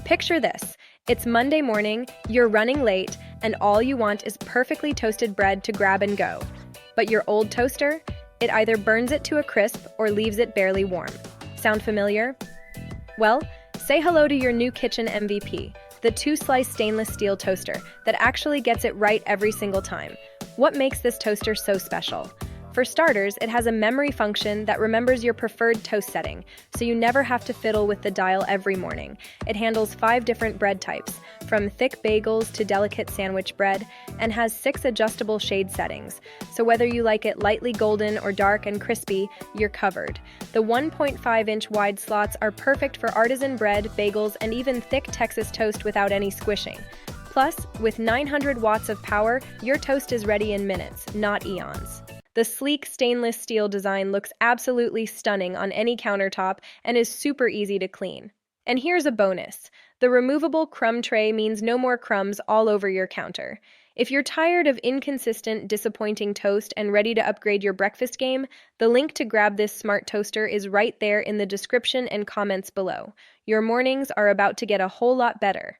Picture this. It's Monday morning, you're running late, and all you want is perfectly toasted bread to grab and go. But your old toaster? It either burns it to a crisp or leaves it barely warm. Sound familiar? Well, say hello to your new kitchen MVP, the two-slice stainless steel toaster that actually gets it right every single time. What makes this toaster so special? For starters, it has a memory function that remembers your preferred toast setting, so you never have to fiddle with the dial every morning. It handles 5 different bread types, from thick bagels to delicate sandwich bread, and has 6 adjustable shade settings, so whether you like it lightly golden or dark and crispy, you're covered. The 1.5-inch wide slots are perfect for artisan bread, bagels, and even thick Texas toast without any squishing. Plus, with 900 watts of power, your toast is ready in minutes, not eons. The sleek stainless steel design looks absolutely stunning on any countertop and is super easy to clean. And here's a bonus. The removable crumb tray means no more crumbs all over your counter. If you're tired of inconsistent, disappointing toast and ready to upgrade your breakfast game, the link to grab this smart toaster is right there in the description and comments below. Your mornings are about to get a whole lot better.